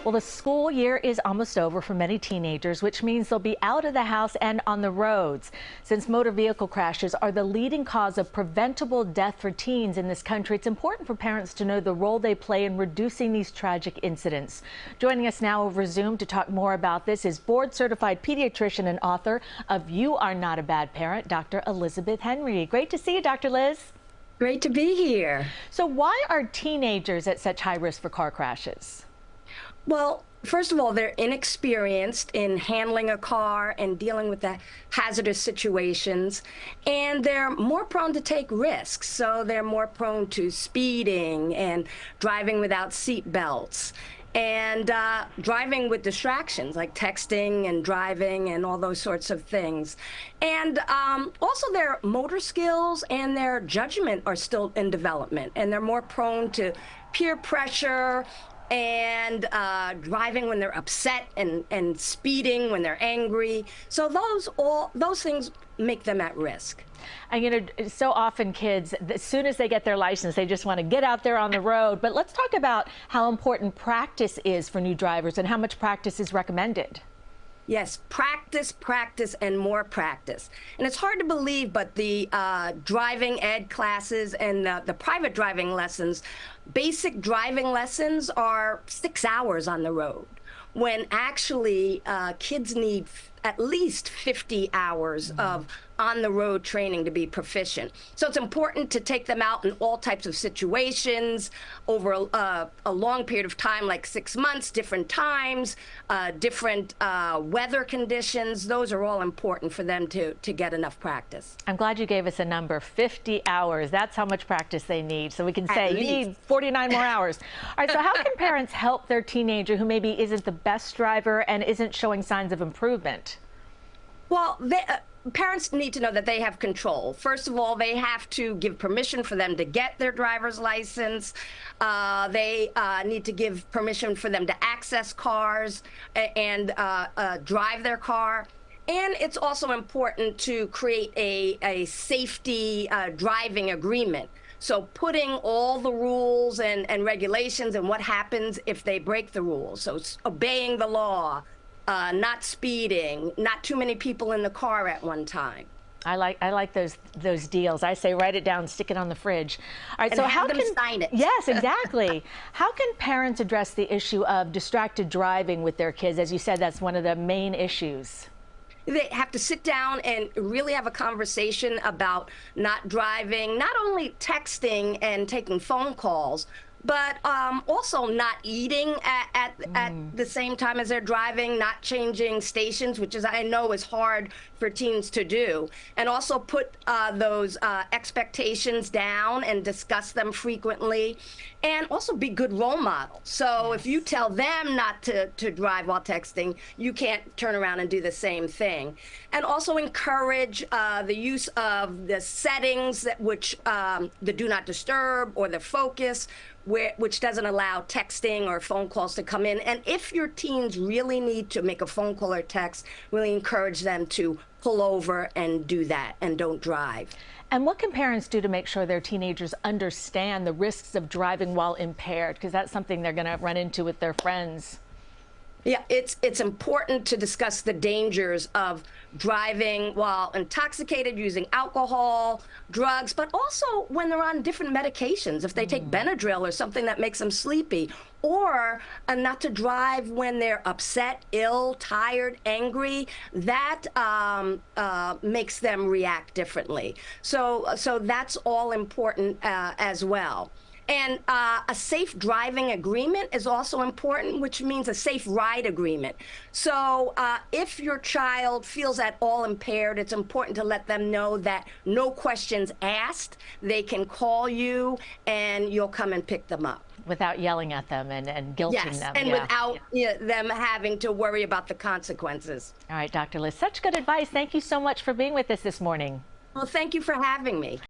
Well, the school year is almost over for many teenagers, which means they'll be out of the house and on the roads. Since motor vehicle crashes are the leading cause of preventable death for teens in this country, it's important for parents to know the role they play in reducing these tragic incidents. Joining us now over Zoom to talk more about this is board-certified pediatrician and author of You Are Not a Bad Parent, Dr. Elizabeth Henry. Great to see you, Dr. Liz. Great to be here. So why are teenagers at such high risk for car crashes? Well, first of all, they're inexperienced in handling a car and dealing with the hazardous situations, and they're more prone to take risks. So they're more prone to speeding and driving without seat belts and driving with distractions like texting and driving and all those sorts of things. And also their motor skills and their judgment are still in development, and they're more prone to peer pressure and driving when they're upset and speeding when they're angry. So those things make them at risk. And you know, so often kids, as soon as they get their license, they just want to get out there on the road. But let's talk about how important practice is for new drivers and how much practice is recommended. Yes, practice, practice, and more practice. And it's hard to believe, but the driving ed classes and the private driving lessons, basic driving lessons are 6 hours on the road, when actually kids need at least 50 hours of on-the-road training to be proficient. So it's important to take them out in all types of situations over a long period of time, like 6 months, different times, different weather conditions. Those are all important for them to get enough practice. I'm glad you gave us a number, 50 hours. That's how much practice they need. So we can say you need 49 more hours. All right, so how can parents help their teenager who maybe isn't the best driver and isn't showing signs of improvement? Well, parents need to know that they have control. First of all, they have to give permission for them to get their driver's license. They need to give permission for them to access cars and drive their car. And it's also important to create a safety driving agreement. So putting all the rules and regulations and what happens if they break the rules. So obeying the law. Not speeding, not too many people in the car at one time. I like those deals. I say write it down, stick it on the fridge. All right, and so have how them can sign it? Yes, exactly. How can parents address the issue of distracted driving with their kids? As you said, that's one of the main issues. They have to sit down and really have a conversation about not driving, not only texting and taking phone calls, but also not eating at the same time as they're driving, not changing stations, which is, I know, is hard for teens to do, and also put those expectations down and discuss them frequently, and also be good role models. So if you tell them not to drive while texting, you can't turn around and do the same thing. And also encourage the use of the settings which the do not disturb or the focus, which doesn't allow texting or phone calls to come in. And if your teens really need to make a phone call or text, really encourage them to pull over and do that and don't drive. And what can parents do to make sure their teenagers understand the risks of driving while impaired? Because that's something they're going to run into with their friends. Yeah, it's important to discuss the dangers of driving while intoxicated, using alcohol, drugs, but also when they're on different medications, if they take Benadryl or something that makes them sleepy, or not to drive when they're upset, ill, tired, angry. That makes them react differently. So that's all important as well. And a safe driving agreement is also important, which means a safe ride agreement. So if your child feels at all impaired, it's important to let them know that no questions asked. They can call you and you'll come and pick them up. Without yelling at them and guilting them. And without them having to worry about the consequences. All right, Dr. Liz, such good advice. Thank you so much for being with us this morning. Well, thank you for having me.